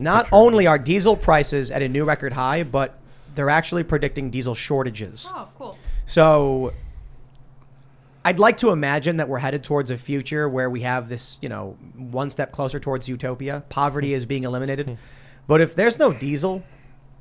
Not only are diesel prices at a new record high, but they're actually predicting diesel shortages. Oh, cool. So I'd like to imagine that we're headed towards a future where we have this, one step closer towards utopia. Poverty is being eliminated. But if there's no diesel,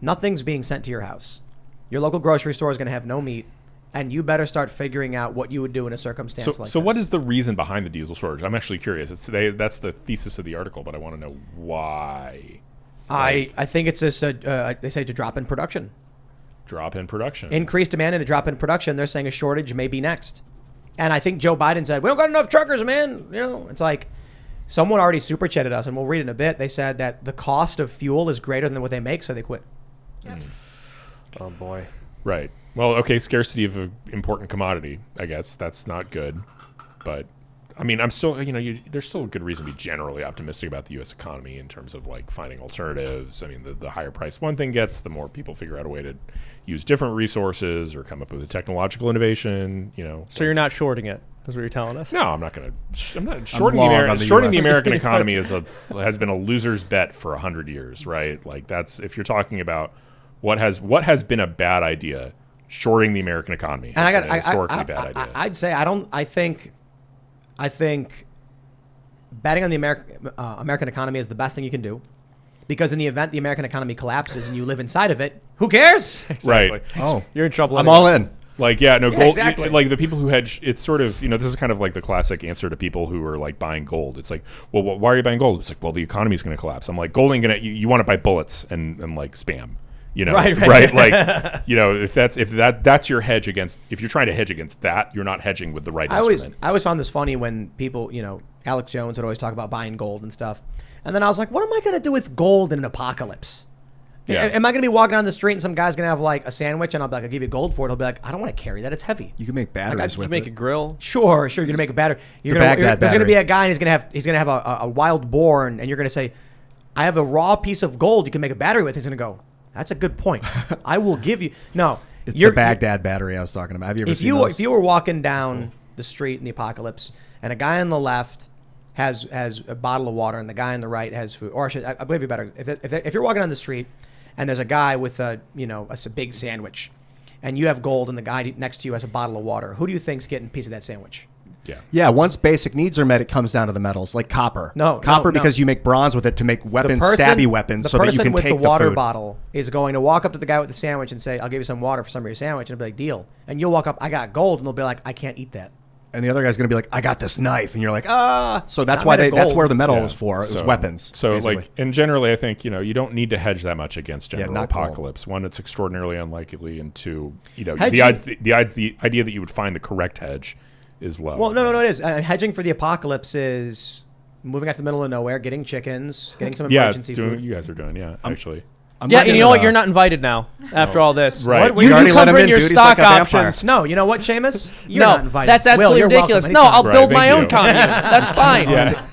nothing's being sent to your house. Your local grocery store is going to have no meat. And you better start figuring out what you would do in a circumstance like this. So what is the reason behind the diesel shortage? I'm actually curious. That's the thesis of the article, but I want to know why. I think it's just they say to drop in production. Drop in production. Increased demand and a drop in production. They're saying a shortage may be next. And I think Joe Biden said, we don't got enough truckers, man. It's like someone already super chatted us, and we'll read it in a bit. They said that the cost of fuel is greater than what they make, so they quit. Yep. Oh, boy. Right. Well, okay, scarcity of an important commodity, I guess. That's not good. But, I mean, I'm still, there's still a good reason to be generally optimistic about the U.S. economy in terms of, finding alternatives. I mean, the higher price one thing gets, the more people figure out a way to use different resources or come up with a technological innovation, So you're not shorting it, is what you're telling us? No, I'm not going to. I'm not shorting the American economy has been a loser's bet for 100 years, right? That's, if you're talking about what has been a bad idea, shorting the American economy has been a historically bad idea. I'd say I think betting on the American economy is the best thing you can do, because in the event the American economy collapses and you live inside of it, who cares? Exactly. Right. Oh, you're in trouble. I'm all in. Gold. Exactly. The people who hedge, it's sort of, this is kind of like the classic answer to people who are buying gold. It's like, well, why are you buying gold? It's like, well, the economy is going to collapse. I'm like, gold ain't gonna. You want to buy bullets and spam. Right. If that's your hedge against, if you're trying to hedge against that, you're not hedging with the right instrument. I always found this funny when people, Alex Jones would always talk about buying gold and stuff. And then I was like, what am I going to do with gold in an apocalypse? Yeah. Am I going to be walking down the street and some guy's going to have a sandwich and I'll be like, I'll give you gold for it. He'll be like, I don't want to carry that. It's heavy. You can make batteries with it. Make a grill. Sure. You're going to make a battery. There's going to be a guy and he's going to have a wild boar and you're going to say, I have a raw piece of gold you can make a battery with. He's going to go, that's a good point. I will give you. No. It's the Baghdad battery I was talking about. Have you ever seen those? If you were walking down the street in the apocalypse and a guy on the left has a bottle of water and the guy on the right has food, or I believe you better. If you're walking down the street and there's a guy with a big sandwich and you have gold and the guy next to you has a bottle of water, who do you think's getting a piece of that sandwich? Yeah. Once basic needs are met, it comes down to the metals, like copper. No, because you make bronze with it to make stabby weapons, so that you can take the food. The person with the water bottle is going to walk up to the guy with the sandwich and say, "I'll give you some water for some of your sandwich," and he'll be like, "Deal." And you'll walk up, "I got gold," and they'll be like, "I can't eat that." And the other guy's going to be like, "I got this knife," and you're like, "Ah." So that's why that's where the metal was for. It was weapons. So and generally, I think you don't need to hedge that much against general apocalypse. One, it's extraordinarily unlikely, and two, the idea that you would find the correct hedge is low. Well, no, it is. Hedging for the apocalypse is moving out to the middle of nowhere, getting chickens, getting some emergency food. You guys are doing, actually. And you know what? You're not invited now after all this. Right. You come bring your stock options. No, you know what, Seamus? You're not invited. That's absolutely ridiculous. No, I'll build my own commune. That's fine. Yeah.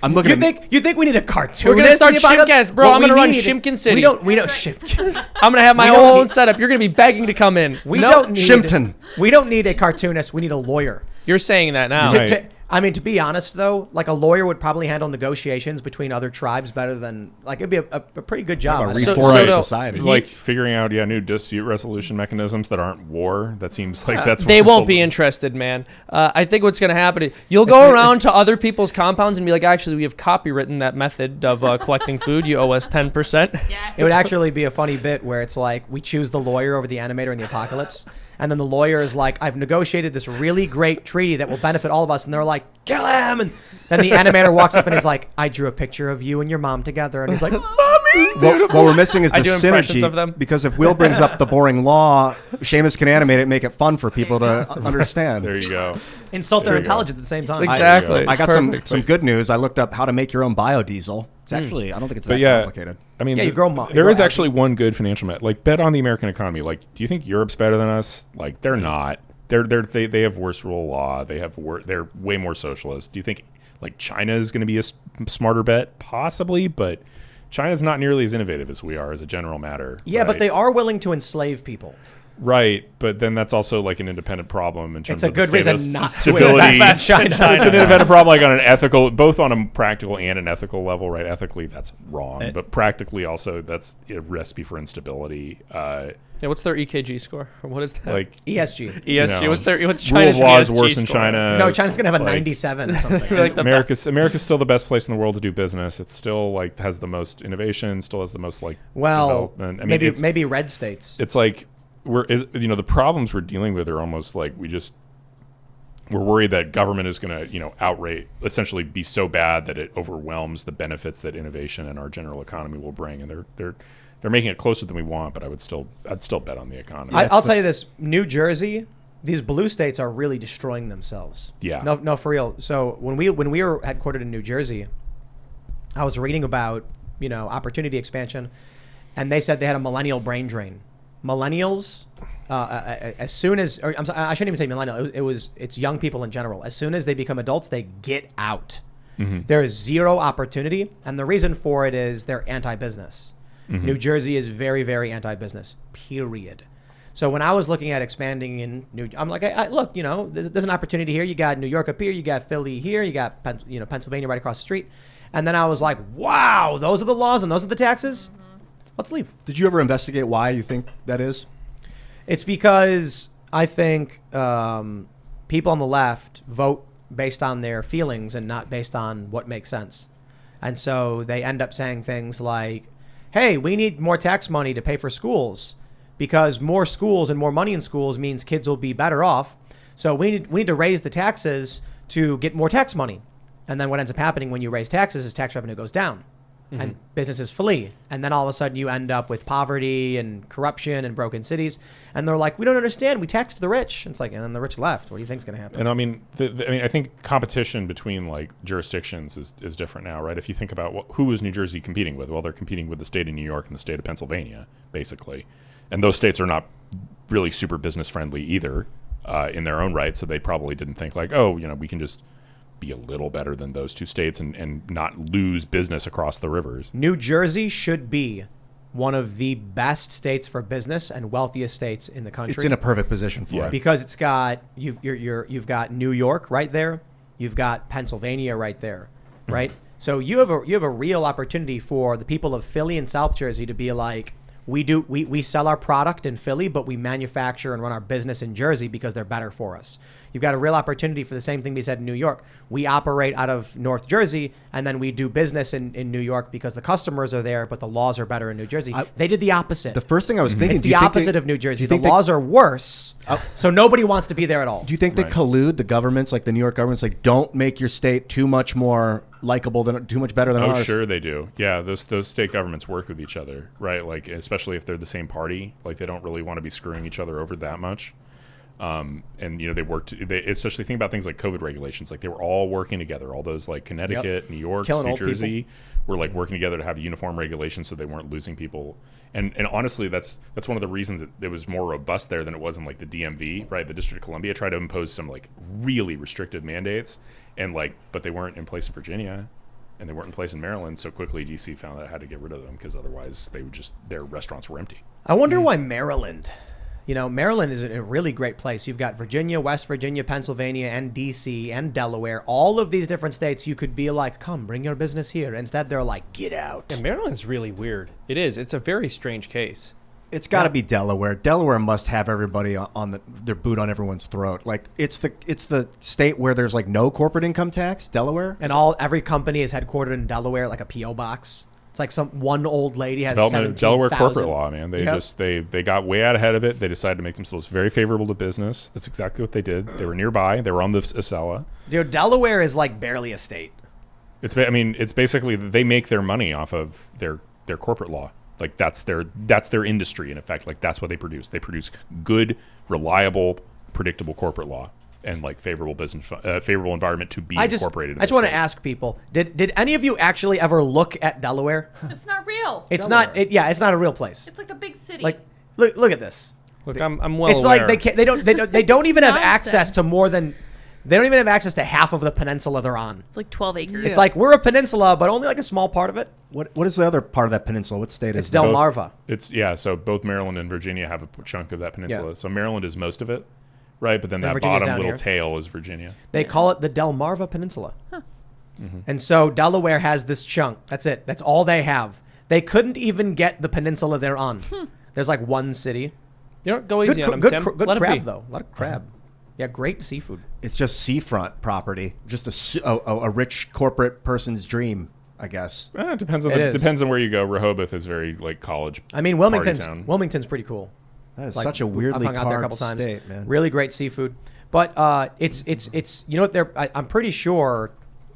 I'm looking. You think we need a cartoonist? We're gonna start Timcast, bro. I'm gonna run Shimkin City. We don't Shimkins. I'm gonna have my own setup. You're gonna be begging to come in. We don't need Shimpton. We don't need a cartoonist. We need a lawyer. You're saying that now. To be honest, though, a lawyer would probably handle negotiations between other tribes better than it'd be a pretty good job. Reforming society, figuring out new dispute resolution mechanisms that aren't war. That seems like that's they won't be interested, man. I think what's going to happen is you'll go around to other people's compounds and be like, actually, we have copywritten that method of collecting food. You owe us 10%. Yes. It would actually be a funny bit where it's like we choose the lawyer over the animator in the apocalypse. And then the lawyer is like, I've negotiated this really great treaty that will benefit all of us. And they're like, kill him. And then the animator walks up and is like, I drew a picture of you and your mom together. And he's like, Mommy. What we're missing is the synergy. Because if Will brings up the boring law, Seamus can animate it and make it fun for people to understand. There you go. Insult their intelligence at the same time. Exactly. I got some good news. I looked up how to make your own biodiesel. It's actually, I don't think it's that complicated. I mean, there is actually one good financial bet on the American economy. Do you think Europe's better than us? They're not. They have worse rule of law. They're way more socialist. Do you think China is going to be a smarter bet? Possibly, but China's not nearly as innovative as we are as a general matter. Yeah, right? but they are willing to enslave people. Right, but then that's also like an independent problem in terms It's a of good the reason not to stability. invest in China. It's an independent problem, like on an ethical, both on a practical and an ethical level. Right, ethically that's wrong, but practically also that's a recipe for instability. Yeah, what's their EKG score? Or what is that? Like ESG. you know, What's rule China's of law is ESG worse in score? China. No, China's gonna have a like, 97 or something. Like America's still the best place in the world to do business. It's still like has the most innovation, still has the most like development. I mean, maybe red states. It's like the problems we're dealing with are almost like we're worried that government is going to essentially be so bad that it overwhelms the benefits that innovation and our general economy will bring, and they're making it closer than we want. But I'd still bet on the economy. I'll tell you this: New Jersey, these blue states are really destroying themselves. Yeah. No, for real. So when we were headquartered in New Jersey, I was reading about opportunity expansion, and they said they had a millennial brain drain. Millennials, as soon as I shouldn't even say millennial. It's young people in general. As soon as they become adults, they get out. Mm-hmm. There is zero opportunity, and the reason for it is they're anti-business. Mm-hmm. New Jersey is very, very anti-business. Period. So when I was looking at expanding in I'm like, look, there's an opportunity here. You got New York up here, you got Philly here, you got Pennsylvania right across the street, and then I was like, wow, those are the laws and those are the taxes. Let's leave. Did you ever investigate why you think that is? It's because I think people on the left vote based on their feelings and not based on what makes sense. And so they end up saying things like, hey, we need more tax money to pay for schools because more schools and more money in schools means kids will be better off. So we need to raise the taxes to get more tax money. And then what ends up happening when you raise taxes is tax revenue goes down. Mm-hmm. And businesses flee. And then all of a sudden you end up with poverty and corruption and broken cities. And they're like, we don't understand. We taxed the rich. And it's like, and then the rich left. What do you think is going to happen? And I mean, I think competition between like jurisdictions is different now, right? If you think about who is New Jersey competing with? Well, they're competing with the state of New York and the state of Pennsylvania, basically. And those states are not really super business friendly either in their own right. So they probably didn't think like, we can just be a little better than those two states and not lose business across the rivers. New Jersey should be one of the best states for business and wealthiest states in the country. It's in a perfect position for it because it's got you've got New York right there, you've got Pennsylvania right there, right? Mm-hmm. So you have a real opportunity for the people of Philly and South Jersey to be like, we sell our product in Philly, but we manufacture and run our business in Jersey because they're better for us. You've got a real opportunity for the same thing we said in New York. We operate out of North Jersey, and then we do business in New York because the customers are there, but the laws are better in New Jersey. They did the opposite. The first thing I was thinking, it's the opposite of New Jersey. The laws are worse, so nobody wants to be there at all. Do you think they collude, the governments, like the New York government's like, don't make your state too much more likable too much better than ours? Oh, sure they do. Yeah, those state governments work with each other, right? Like, especially if they're the same party, like they don't really want to be screwing each other over that much. And they worked. They especially think about things like COVID regulations. Like they were all working together. All those like Connecticut, New York, New Jersey were like working together to have uniform regulations so they weren't losing people. And honestly, that's one of the reasons that it was more robust there than it was in like the DMV, right? The District of Columbia tried to impose some like really restrictive mandates, but they weren't in place in Virginia, and they weren't in place in Maryland. So quickly, DC found that it had to get rid of them because otherwise their restaurants were empty. I wonder why Maryland. Maryland is a really great place. You've got Virginia, West Virginia, Pennsylvania, and D.C., and Delaware. All of these different states, you could be like, come, bring your business here. Instead, they're like, get out. And Maryland's really weird. It is. It's a very strange case. It's got to be Delaware. Delaware must have everybody on their boot on everyone's throat. Like it's the state where there's like no corporate income tax, Delaware. And every company is headquartered in Delaware, like a P.O. box. It's like one old lady has Delaware corporate law, man. They got way out ahead of it. They decided to make themselves very favorable to business. That's exactly what they did. They were nearby. They were on the Acela. Dude, Delaware is like barely a state. It's basically they make their money off of their corporate law. Like that's their industry in effect. Like that's what they produce. They produce good, reliable, predictable corporate law. And like favorable business, favorable environment to be incorporated. I just want to ask people: Did any of you actually ever look at Delaware? It's not real. It's Delaware. It's not a real place. It's like a big city. Like, look at this. Look, I'm well it's aware. Like they don't even have access to more than They don't even have access to half of the peninsula they're on. It's like 12 acres. It's like we're a peninsula, but only like a small part of it. What is the other part of that peninsula? What state It's is that? Delmarva. So both Maryland and Virginia have a chunk of that peninsula. Yeah. So Maryland is most of it, right? But then that Virginia's bottom down little here. tail is Virginia. They call it the Delmarva Peninsula. And so Delaware has this chunk. That's it. That's all they have. They couldn't even get the peninsula they're on. There's like one city. You don't go easy on them, Good Tim. good Let it crab, be. though. A lot of crab. Yeah, great seafood. It's just seafront property. Just a rich corporate person's dream, I guess. It depends on where you go. Rehoboth is very like college. I mean, party town. Wilmington's pretty cool. That is Like, such a weirdly I've hung out there a carved couple times. state, man. Really great seafood. But it's you know what I'm pretty sure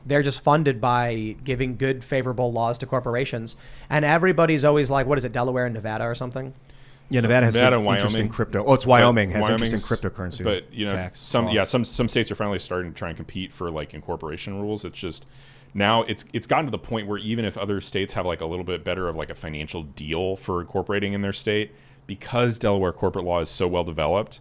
they're just funded by giving good, favorable laws to corporations. And everybody's always like, what is it, Delaware and Nevada or something? Yeah, Nevada has Nevada good, and interesting Wyoming. crypto. Oh, it's Wyoming has Wyoming's- interesting cryptocurrency. But you know, tax some law. some states are finally starting to try and compete for like incorporation rules. It's just now it's gotten to the point where even if other states have like a little bit better of like a financial deal for incorporating in their state, because Delaware corporate law is so well developed,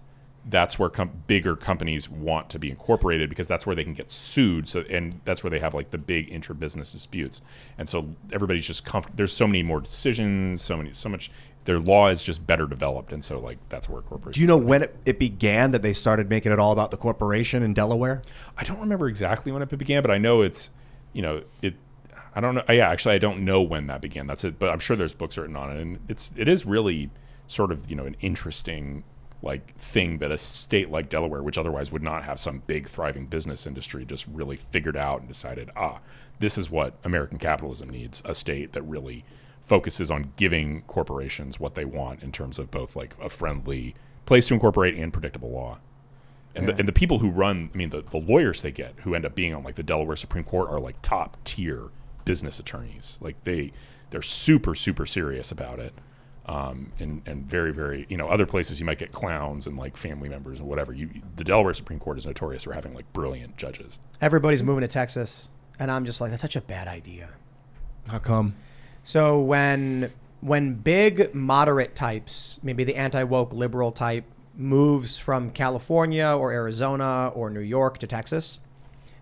that's where bigger companies want to be incorporated because that's where they can get sued. So and that's where they have like the big intra-business disputes. And so everybody's just there's so many more decisions, so much. Their law is just better developed, and so like that's where corporations. Do you know when it began that they started making it all about the corporation in Delaware? I don't remember exactly when it began, but I know it's, I don't know. Yeah, actually, I don't know when that began. That's it. But I'm sure there's books written on it, and it is really sort of an interesting like thing that a state like Delaware, which otherwise would not have some big thriving business industry, just really figured out and decided, this is what American capitalism needs: a state that really focuses on giving corporations what they want in terms of both like a friendly place to incorporate and predictable law. And, the people who run, I mean, the lawyers they get who end up being on like the Delaware Supreme Court are like top tier business attorneys. Like they're super, super serious about it. And very, very, other places you might get clowns and like family members and whatever. The Delaware Supreme Court is notorious for having like brilliant judges. Everybody's moving to Texas, and I'm just like, that's such a bad idea. How come? So when big moderate types, maybe the anti-woke liberal type, moves from California or Arizona or New York to Texas,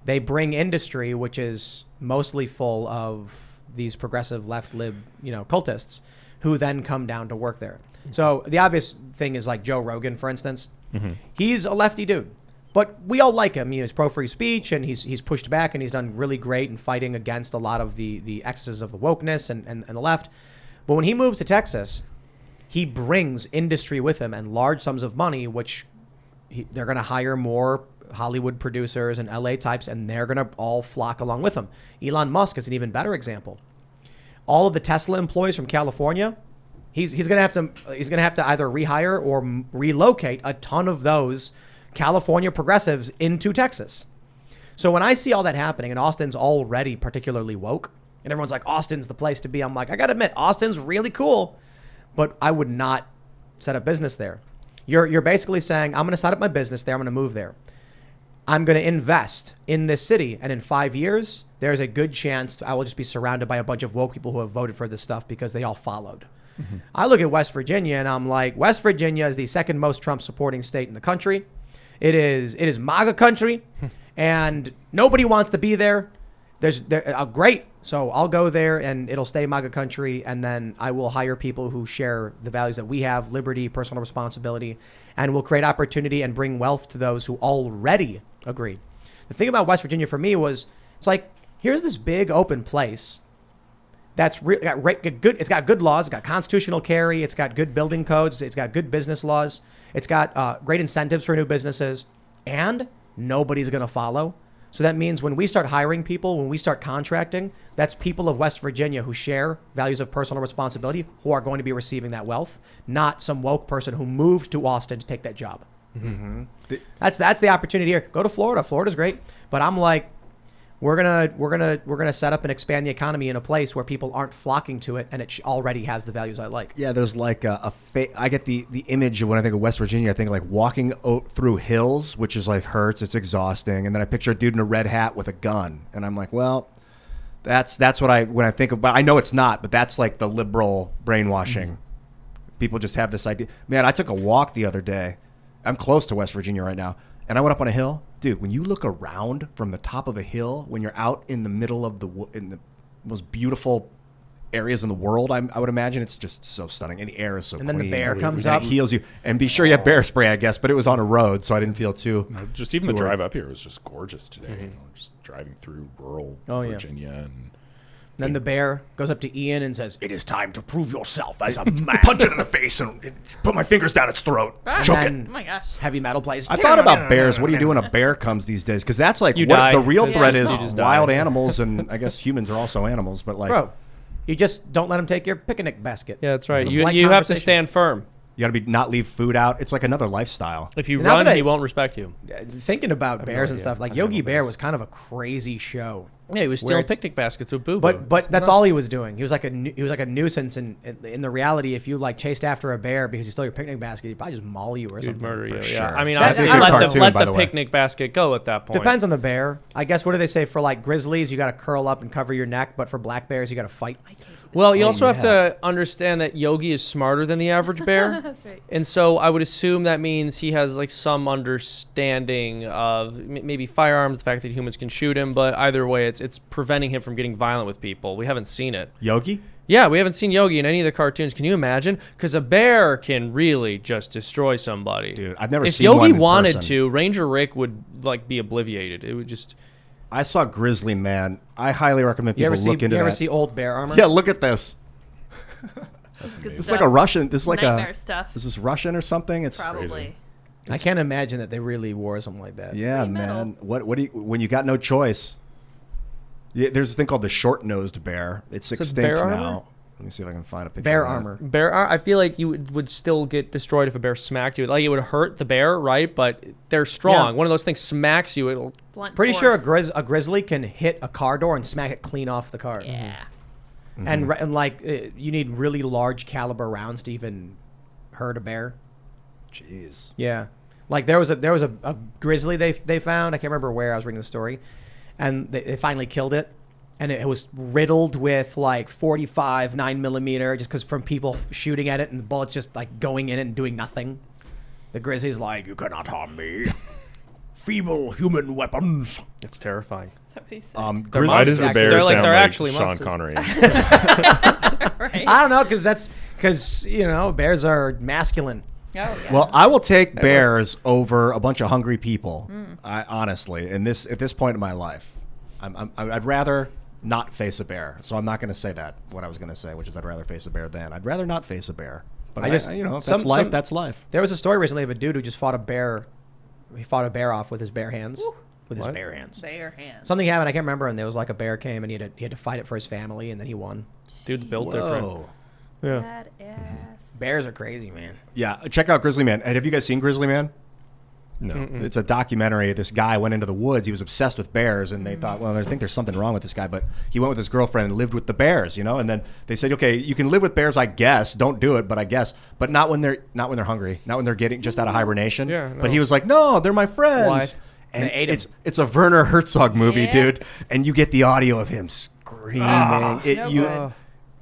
they bring industry, which is mostly full of these progressive left lib, cultists, who then come down to work there. So the obvious thing is like Joe Rogan, for instance. Mm-hmm. He's a lefty dude, but we all like him. He's pro free speech, and he's pushed back, and he's done really great in fighting against a lot of the excesses of the wokeness and the left. But when he moves to Texas, he brings industry with him and large sums of money, which they're going to hire more Hollywood producers and LA types, and they're going to all flock along with him. Elon Musk is an even better example. All of the Tesla employees from California, he's going to have to either rehire or relocate a ton of those California progressives into Texas. So when I see all that happening, and Austin's already particularly woke, and everyone's like, Austin's the place to be, I'm like, I got to admit, Austin's really cool, but I would not set up business there. You're basically saying, I'm going to set up my business there, I'm going to move there. I'm going to invest in this city, and in 5 years, there's a good chance I will just be surrounded by a bunch of woke people who have voted for this stuff because they all followed. Mm-hmm. I look at West Virginia, and I'm like, West Virginia is the second most Trump-supporting state in the country. It is MAGA country, and nobody wants to be there. Great, so I'll go there, and it'll stay MAGA country, and then I will hire people who share the values that we have: liberty, personal responsibility, and we'll create opportunity and bring wealth to those who already agree. The thing about West Virginia for me was, it's like, here's this big open place that's good. It's got good laws. It's got constitutional carry. It's got good building codes. It's got good business laws. It's got great incentives for new businesses, and nobody's going to follow. So that means when we start hiring people, when we start contracting, that's people of West Virginia who share values of personal responsibility who are going to be receiving that wealth, not some woke person who moved to Austin to take that job. Mm-hmm. That's the opportunity here. Go to Florida. Florida's great, but I'm like, we're gonna set up and expand the economy in a place where people aren't flocking to it, and it already has the values I like. Yeah, there's like I get the image of when I think of West Virginia. I think like walking through hills, which is like hurts. It's exhausting, and then I picture a dude in a red hat with a gun, and I'm like, well, that's what when I think about. I know it's not, but that's like the liberal brainwashing. Mm-hmm. People just have this idea. Man, I took a walk the other day. I'm close to West Virginia right now, And I went up on a hill. Dude, when you look around from the top of a hill, when you're out in the middle of in the most beautiful areas in the world, I would imagine, it's just so stunning. And the air is so clean. And then the bear comes and up. it heals you. And be sure you have bear spray, I guess. But it was on a road, so I didn't feel too... Just even the drive up here was just gorgeous today. You know, just driving through rural Virginia. And Then the bear goes up to Ian and says, "It is time to prove yourself as a man." punch it in the face and put my fingers down its throat. Choke it. And Oh my gosh. heavy metal plays. I thought about bears. What do you do when a bear comes these days? Because that's like You what die. the real Yeah, threat you is. just Wild die. animals, and I guess humans are also animals. But like, Bro, you just don't let him take your picnic basket. Yeah, that's right. Light You have to conversation. stand firm. you got to be not leave food out. It's like another lifestyle. If you Now run, that he won't respect you. Thinking about bears and idea. stuff, like I don't Yogi know Bear bears. was kind of a crazy show. Yeah, he was Where stealing it's- picnic baskets with Boo Boo. But that's all he was doing. He was like a nuisance. And in the reality, if you like chased after a bear because he stole your picnic basket, he'd probably just maul you or He'd something. murder you. sure. Yeah, I mean, That's honestly, a good let cartoon, by the the way. picnic basket go at that point. Depends on the bear. I guess, what do they say for like grizzlies? You got to curl up and cover your neck. But for black bears, you got to fight. Well, you also have yeah. to understand that Yogi is smarter than the average bear. That's right. And so I would assume that means he has like some understanding of maybe firearms, the fact that humans can shoot him, but either way, it's preventing him from getting violent with people. We haven't seen it. Yogi? Yeah, we haven't seen Yogi in any of the cartoons. Can you imagine? Because a bear can really just destroy somebody. Dude, I've never if seen Yogi one in wanted person. to, Ranger Rick would like be obliviated. It would just. I saw Grizzly Man. I highly recommend You people ever see? look into You ever that. see old bear armor? Yeah, look at this. That's good It's stuff. like a Russian. This is like Nightmare a. stuff. Is this Russian or something? It's Probably. I can't imagine that they really wore something like that. Yeah, pretty metal. man. What do you when you got no choice? Yeah, there's a thing called the short-nosed bear. It's it extinct bear now. armor? Let me see if I can find a picture. Bear of that. armor. Bear, I feel like you would still get destroyed if a bear smacked you. Like it would hurt the bear, right? But they're strong. Yeah. One of those things smacks you, it'll. Blunt Pretty sure force. a grizzly can hit a car door and smack it clean off the car. Yeah. And you need really large caliber rounds to even hurt a bear. Jeez. Yeah, like there was a grizzly they found. I can't remember where. I was reading the story, and they finally killed it, and it was riddled with like 45 9mm just because from people shooting at it and the bullets just like going in it and doing nothing. The grizzly's like, "You cannot harm me. Feeble human weapons." It's terrifying. That's what he said. They're Grizzly- why does the monsters. bear They're like- sound they're like actually Sean monsters. Connery? Right. I don't know, because bears are masculine. Oh, yes. Well, I will take bears over a bunch of hungry people. I honestly, at this point in my life, I'd rather not face a bear. So I'm not going to say that. What I was going to say, which is I'd rather face a bear than I'd rather not face a bear. But I just- that's some- life. some- That's life. There was a story recently of a dude who just fought a bear. He fought a bear off with his bare hands. With his What? bare hands. bare hands. Something happened. I can't remember. And there was like a bear came and he had to fight it for his family, and then he won. Dude's built different. Whoa. Badass. Bears are crazy, man. Yeah, check out Grizzly Man. Have you guys seen Grizzly Man? No. It's a documentary. This guy went into the woods. He was obsessed with bears, and they thought, well, I think there's something wrong with this guy. But he went with his girlfriend and lived with the bears, And then they said, okay, you can live with bears, I guess. Don't do it, but I guess. But not when they're hungry. Not when they're getting just out of hibernation. Yeah, no. But he was like, no, they're my friends. Why? And They ate him. it's a Werner Herzog movie, Yeah. dude. And you get the audio of him screaming. no good.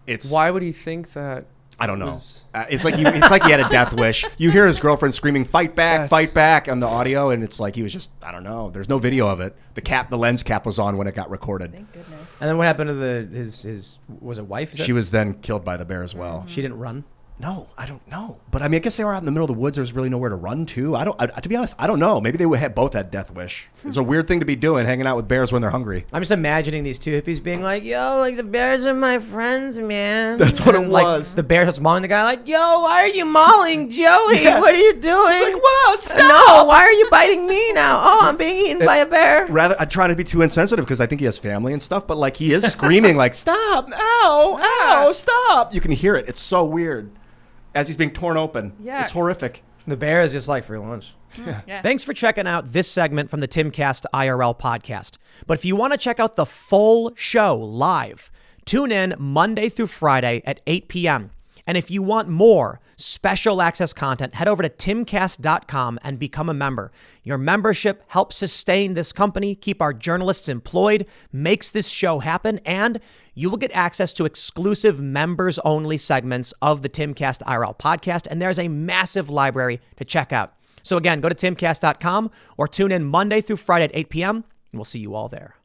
It's Why would he think that? I don't know. was- It's like he had a death wish. You hear his girlfriend screaming, "Fight back, That's- fight back!" on the audio, and it's like he was just, I don't know. There's no video of it. The lens cap was on when it got recorded. Thank goodness. And then what happened to his was it wife? She was then killed by the bear as well. She didn't run. No, I don't know. But I mean, I guess they were out in the middle of the woods. There's really nowhere to run to. To be honest, I don't know. Maybe they both had death wish. It's a weird thing to be doing, hanging out with bears when they're hungry. I'm just imagining these two hippies being like, "Yo, like the bears are my friends, man." That's what it And, like, was. The bear starts mauling the guy, like, "Yo, why are you mauling Joey? Yeah. What are you doing?" Wow, No, why are you biting me now? Oh, I'm being eaten by a bear. Rather, I try to be too insensitive because I think he has family and stuff. But like, he is screaming, like, "Stop! Ow! Ow! Stop!" You can hear it. It's so weird. As he's being torn open. Yeah. It's horrific. The bear is just like free lunch. Yeah. Thanks for checking out this segment from the Timcast IRL podcast. But if you want to check out the full show live, tune in Monday through Friday at 8 p.m. And if you want more special access content, head over to timcast.com and become a member. Your membership helps sustain this company, keep our journalists employed, makes this show happen, and you will get access to exclusive members-only segments of the Timcast IRL podcast, and there's a massive library to check out. So again, go to timcast.com or tune in Monday through Friday at 8 p.m., and we'll see you all there.